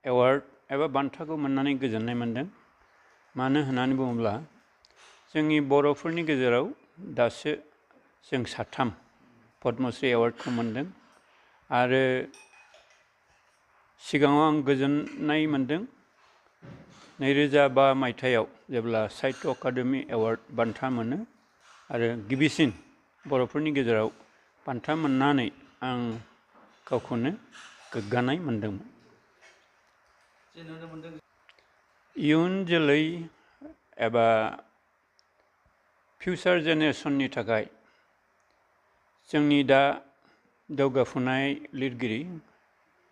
Award एबा बान्थाखौ मोननानै गोजोननाय मोन्दों। मानो होननानै बुङोब्ला जोंनि बर'फोरनि गेजेराव दासो जों साथाम पद्मश्री एवार्डखौ मोन्दों आरो सिगाङाव आं गोजोननाय मोन्दों 2005 मायथाइयाव जेब्ला साहित्य एकाडेमि एवार्ड बान्था मोनो आरो गिबिसिन बर'फोरनि गेजेराव बान्था मोननानै आं गावखौनो गोग्गानाय मोन्दोंमोन। इयुन जोलै एबा फिउचार जेनेरेसननि थाखाय जोंनि दा दावगाफुनाय लिरगिरि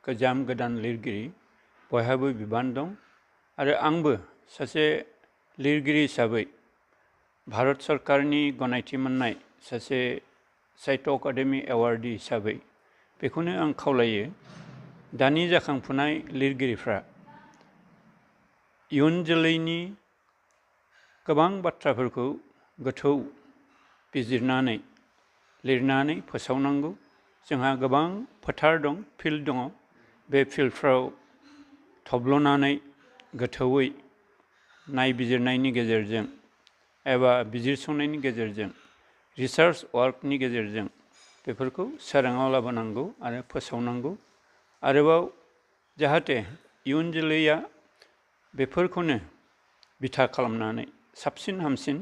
गोदान लिरगिरि बयहाबो बिबान दं आरो आंबो सासे लिरगिरि हिसाबै भारत सरकारनि गनायथि मोननाय सासे साहित्य एकाडेमि एवार्डी हिसाबै बेखौनो आं खावलायो दानि जाखांफुनाय लिरगिरिफ्रा इयुन जोलैनि गोबां बाथ्राफोरखौ गोथौ बिजिरनानै लिरनानै फोसावनांगौ। जोंहा गोबां फोथार दं, फिल्ड दङ। बे फिल्डफ्राव थब्ल'नानै गोथौयै नायबिजिरनायनि गेजेरजों एबा बिजिरसंनायनि गेजेरजों रिसार्च वार्कनि गेजेरजों बेफोरखौ सोराङाव लाबोनांगौ आरो फोसावनांगौ। आरोबाव जाहाथे इयुन जोलैया बेफोरखौनो बिथा खालामनानै साबसिन हामसिन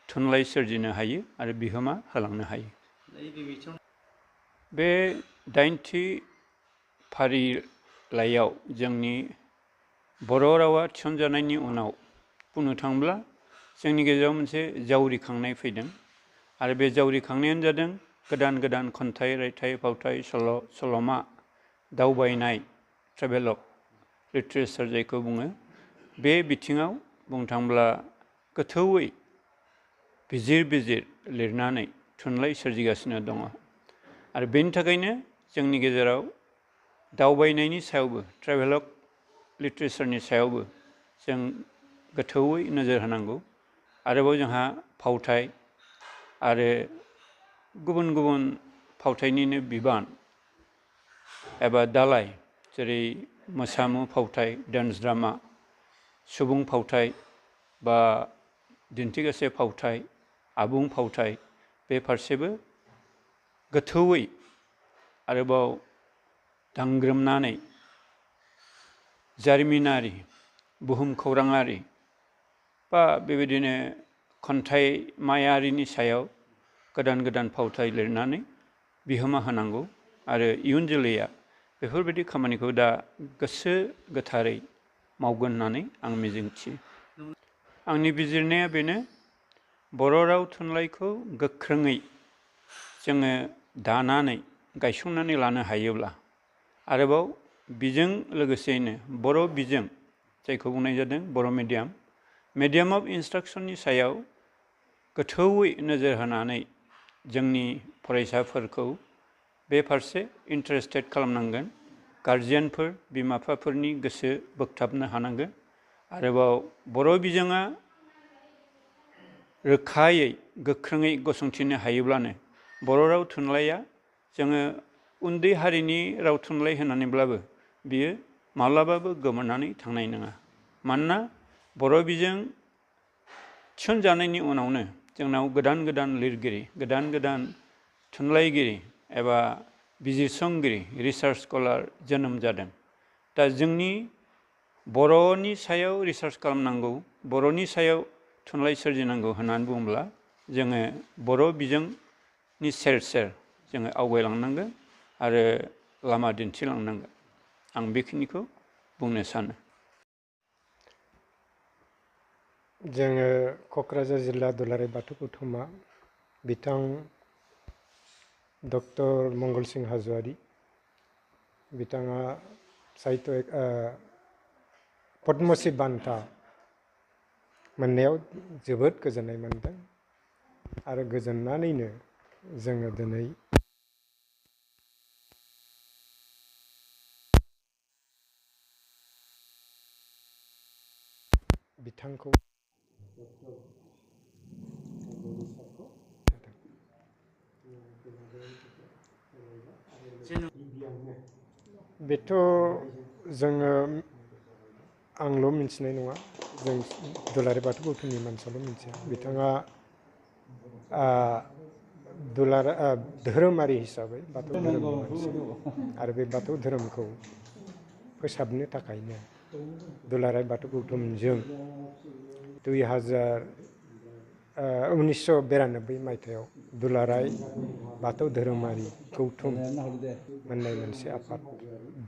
थुनलाइ सोरजिनो हायो आरो बिहोमा होलांनो हायो। बे 8थि फारिलाइयाव जोंनि बर' रावा थिसनजानायनि उनाव बुंनो थाङोब्ला जोंनि गेजेराव मोनसे जावरिखांनाय फैदों आरो बे जावरिखांनायानो जादों गोदान खन्थाइ, रायथाइ, फावथाइ, सल'मा, दावबायनाय, ट्रेभेलग लिटारेचार जायखौ बुङो। बे बिथिङाव बुंनो थाङोब्ला गोथौयै बिजिर लिरनानै थुनलाइ सोरजिगासिनो दङ आरो बेनि थाखायनो जोंनि गेजेराव दावबायनायनि सायावबो ट्रेभेलग लिटारेचारनि सायावबो जों गोथौयै नोजोर होनांगौ। आरोबाव जोंहा फावथाइ आरो गुबुन फावथाइनिनो बिबान एबा दालाय जेरै मोसामु फावथाइ, डान्स ड्रामा, सुबुं फावथाइ बा दिन्थिगासे फावथाइ, आबुं फावथाइ बे फारसेबो गोथौयै आरोबाव दांग्रोमनानै जारिमिनारि, बुहुमखौराङारि बा बेबायदिनो खन्थाइमायारिनि सायाव गोदान फावथाइ लिरनानै बिहोमा होनांगौ आरो इयुन जोलैया बेफोरबायदि खामानिखौ दा गोसो गोथारै मावगोन होननानै आं मिजिंथियो। आंनि बिजिरनाया बेनो बर' राव थुनलाइखौ गोख्रोङै जोङो दानानै गायसंनानै लानो हायोब्ला आरोबाव बिजों लोगोसेयैनो बर' बिजों जायखौ बुंनाय जादों बर' मिडियाम अफ इन्सट्राक्सननि सायाव गोथौयै नोजोर होनानै जोंनि फरायसाफोरखौ बे फारसे इन्टारेस्टेड खालामनांगोन। गारजियानफोर, बिमा बिफाफोरनि गोसो बोगथाबनो हानांगोन। आरोबाव बर' बिजोङा रोखायै गोख्रोङै गसंथिनो हायोब्लानो बर' राव थुनलाइया जोङो उन्दै हारिनि राव थुनलाइ होननानैब्लाबो बियो माब्लाबाबो गोमोरनानै थांनाय नङा। मानोना बर' बिजों थिसनजानायनि उनावनो जोंनाव गोदान लिरगिरि, गोदान थुनलाइगिरि एबा बिजिरसंगिरि, रिसार्च स्कलार जोनोम जादों। दा जोंनि बर'नि सायाव रिसार्च खालामनांगौ, बर'नि सायाव थुनलाइ सोरजिनांगौ होननानै बुङोब्ला जोङो बर' बिजोंनि सेर जोङो आवगायलांनांगोन आरो लामा दिन्थिलांनांगोन। आं बेखिनिखौ बुंनो सानो। जोङो क'क्राझार जिल्ला दुलाराय बाथौ गौथुमा बिथां डक्टर मंगलसिं हाज'वारि बिथाङा साहित्य पद्मश्री बान्था मोननायाव जोबोद गोजोननाय मोनदों आरो गोजोननानैनो जोङो दिनै बिथांखौ बेथ' जोङो आंल' मिथिनाय नङा, जों दुलाराय बाथौ गौथुमनि मानसियाल' मिथिया। बिथाङा धोरोमारि हिसाबै बाथौ धोरोमनि मानसि आरो बे बाथौ धोरोमखौ फोसाबनो थाखायनो दुलाराय बाथौ गौथुमजों 1992 मायथाइयाव दुलाराय बाथौ धोरोमारि गौथुम होननाय मोनसे आफाद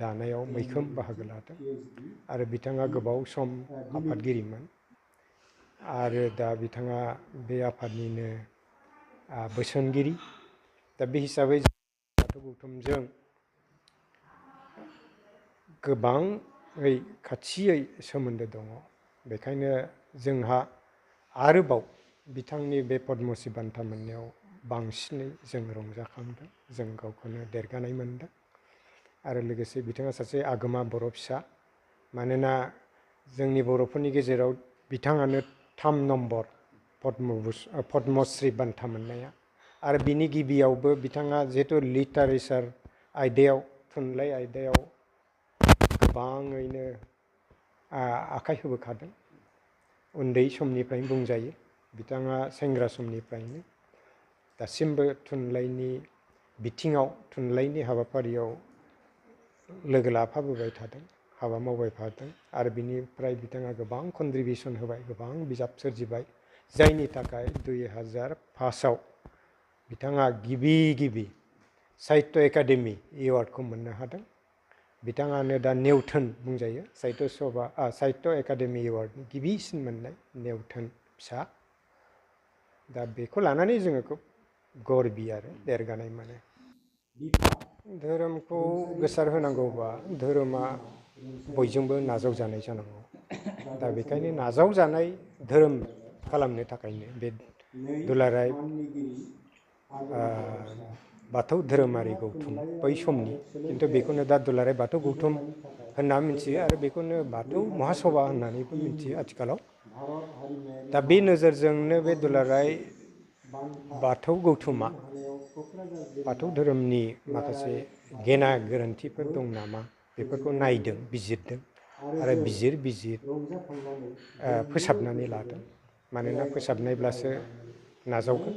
दानायाव मैखोम बाहागो लादों आरो बिथाङा गोबाव सम आफादगिरिमोन आरो दा बिथाङा बे आफादनिनो बोसोनगिरि। दा बे हिसाबै बाथौ गौथुमजों गोबाङै खाथियै सोमोन्दो दङ। बेखायनो जोंहा आरोबाव बिथांनि बे पद्मश्री बान्था मोननायाव बांसिनै जों रंजाखांदों, जों गावखौनो देरगानाय मोनदों आरो लोगोसे बिथाङा सासे आगोमा बर' फिसा। मानोना जोंनि बर'फोरनि गेजेराव बिथाङानो 3 नम्बर पद्मश्री बान्था मोननाया आरो बिनि गिबियावबो बिथाङा जिहेतु लिटारेचार आयदायाव, थुनलाइ आयदायाव गोबाङैनो आखाइ होबोखादों। उन्दै समनिफ्रायनो बुंजायो, बिथाङा सेंग्रा समनिफ्रायनो दासिमबो थुनलाइनि बिथिङाव, थुनलाइनि हाबाफारियाव लोगो लाफाबोबाय थादों, हाबा मावबाय थादों आरो बिनिफ्राय बिथाङा गोबां कन्ट्रिबिउसन होबाय, गोबां बिजाब सोरजिबाय, जायनि थाखाय 2005आव बिथाङा गिबि साहित्य एकाडेमि एवार्डखौ मोननो हादों। बिथाङानो दा नेवथोन बुंजायो, साहित्य एकाडेमि एवार्डनि गिबिसिन मोननाय नेवथोन फिसा। दा बेखौ लानानै जोङो खुब गरबि आरो देरगानाय मोनो। धोरोमखौ गोसार होनांगौबा धोरोमा बयजोंबो नाजावजानाय जानांगौ। दा बेखायनो नाजावजानाय धोरोम खालामनो थाखायनो बे दुलाराय बाथौ धोरोमारि गौथुम बै समनि, खिन्थु बेखौनो दा दुलाराय बाथौ गौथुम होनना मिथियो आरो बेखौनो बाथौ महासभा होननानैबो मिथियो आथिखालाव। दा बे नोजोरजोंनो बे दुलाराय बाथौ गौथुमा बाथौ धोरोमनि माखासे गेना गोरोन्थिफोर दं नामा बेफोरखौ नायदों, बिजिरदों आरो बिजिर फोसाबनानै लादों। मानोना फोसाबनायब्लासो नाजावगोन।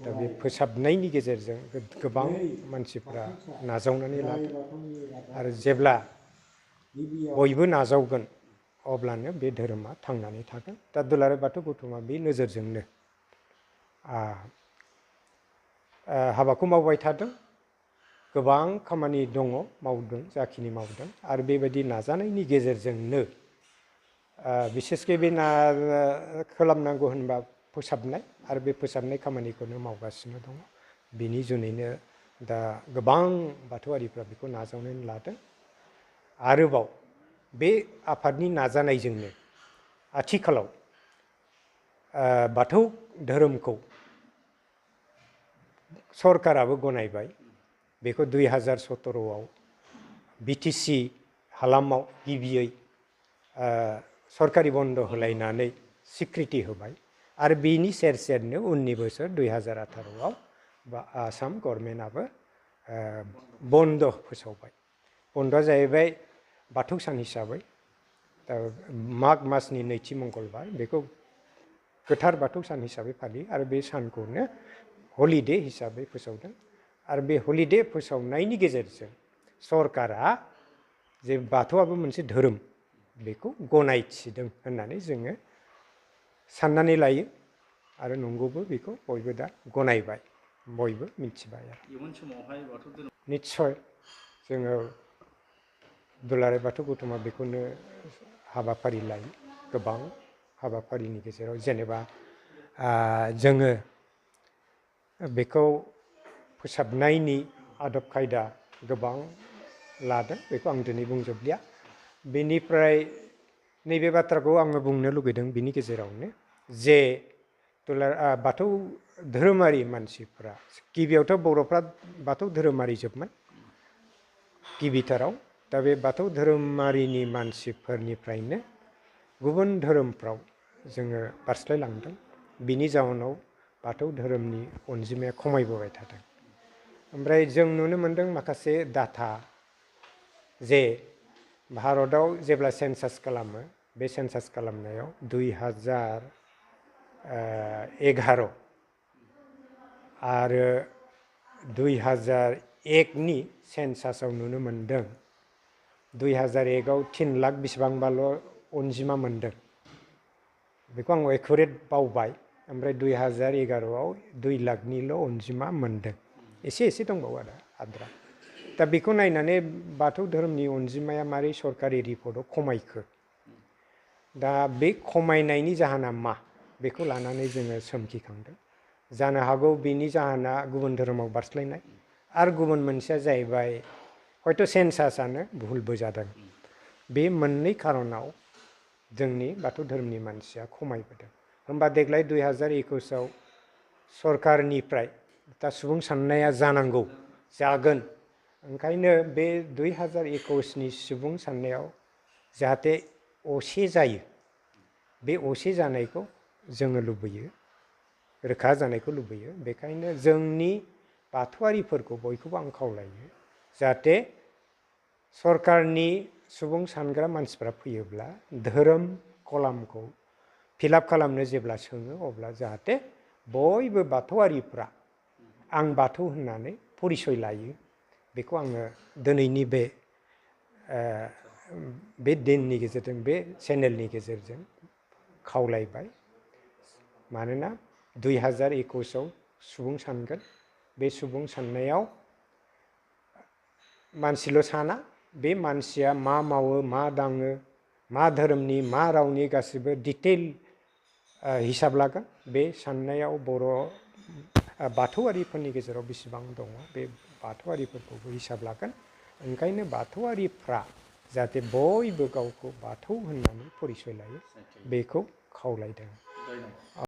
दा बे फोसाबनायनि गेजेरजों गोबां मानसिफ्रा नाजावनानै लादों आरो जेब्ला बयबो नाजावगोन अब्लानो बे धोरोमा थांनानै थागोन। दा दुलाराय बाथौ गौथुमा बे नोजोरजोंनो हाबाखौ मावबाय थादों। गोबां खामानि दङ, मावदों, जाखिनि मावदों आरो बेबायदि नाजानायनि गेजेरजोंनो बिसेसके बे खालामनांगौ होनबा फोसाबनाय आरो बे फोसाबनाय खामानिखौनो मावगासिनो दङ। बिनि जुनैनो दा गोबां बाथौआरिफ्रा बेखौ नाजावनानै लादों। आरोबाव बे आफादनि नाजानायजोंनो आथिखालाव बाथौ धोरोमखौ सरकाराबो गनायबाय। बेखौ 2017आव बिटिसि हालामाव गिबियै सरकारि बन्द होलायनानै स्वीकृति होबाय आरो बिनि सेर सेरनो उननि बोसोर 2018आव आसाम गभर्नमेन्टआबो बन्द फोसावबाय। बन्दआ जाहैबाय बाथौ सान हिसाबै माग मासनि नैथि मंगलबार, बेखौ गोथार बाथौ सान हिसाबै फालियो आरो बे सानखौनो हलिडे हिसाबै फोसावदों। आरो बे हलिडे फोसावनायनि गेजेरजों सरकारा जे बाथौआबो मोनसे धोरोम बेखौ गनायथिदों होननानै जोङो साननानै लायो आरो नंगौबो, बेखौ बयबो दा गनायबाय, बयबो मिथिबाय। इयुन समावहाय बाथौ धोरोम निस्सय जोङो दुलाराय बाथौ गौथुमा बेखौनो हाबाफारि लायो। गोबां हाबाफारिनि गेजेराव जेनेबा जोङो बेखौ फोसाबनायनि आदब खायदा गोबां लादों, बेखौ आं दिनै बुंजोबलिया। बेनिफ्राय नैबे बाथ्राखौ आङो बुंनो लुगैदों बिनि गेजेरावनो जे बाथौ धोरोमारि मानसिफ्रा, गिबियावथ' बर'फ्रा बाथौ धोरोमारि जोबमोन गिबिथाराव। दा बे बाथौ धोरोमारिनि मानसिफोरनिफ्रायनो गुबुन धोरोमफ्राव जोङो बारस्लायलांदों। बिनि जाउनाव बाथौ धोरोमनि अनजिमाया खमायबोबाय थादों। ओमफ्राय जों नुनो मोनदों माखासे डाटा जे भारताव जेब्ला सेन्सास खालामो बे सेन्सास खालामनायाव 2011 आरो 2001 नि सेन्सासाव नुनो मोनदों 2001 आव 3 लाख बेसेबांबाल' अनजिमा मोनदों बेखौ आं एक्युरेट बावबाय ओमफ्राय 2011 आव 2 लाखनिल' अनजिमा मोनदों एसे दंबावो आरो आद्रा दा बेखौ नायनानै बाथौ धोरोमनि अनजिमाया मारै सरकारि रिपर्टआव खमायखो दा बे खमायनायनि जाहोना मा बेखौ लानानै जोङो सोमखिखांदों जानो हागौ बेनि जाहोना गुबुन धोरोमाव बारस्लायनाय आरो गुबुन मोनसेया जाहैबाय हयथ' सेन्सासानो भुलबो जादों बे मोननै खारनाव जोंनि बाथौ धोरोमनि मानसिया खमायबोदों होमबा देग्लाय 2021 आव सरकारनिफ्राय दा सुबुं साननाया जानांगौ जागोन ओंखायनो बे 2021 नि सुबुं साननायाव जाहाथे असे जायो बे असे जानायखौ जोङो लुबैयो रोखा जानायखौ लुबैयो बेखायनो जोंनि बाथौआरिफोरखौ बयखौबो आं खावलायो जाहाथे सरकारनि सुबुं सानग्रा मानसिफ्रा फैयोब्ला धोरोम कलामखौ फिलआप खालामनो जेब्ला सोङो अब्ला जाहाथे बयबो बाथौआरिफ्रा आं बाथौ होननानै परिचय लायो बेखौ आङो दिनैनि बे दिननि गेजेरजों बे चेनेलनि गेजेरजों खावलायबाय मानोना 2021 आव सुबुं सानगोन बे सुबुं साननायाव मानसिल' साना बे मानसिया मा मावो मा दाङो मा धोरोमनि मा रावनि गासिबो डिटेल हिसाब लागोन बे साननायाव बर' बाथौआरिफोरनि गेजेराव बेसेबां दङ बे बाथौआरिफोरखौबो हिसाब लागोन ओंखायनो बाथौआरिफ्रा जाहाथे बयबो गावखौ बाथौ होननानै परिचय लायो बेखौ खावलायदों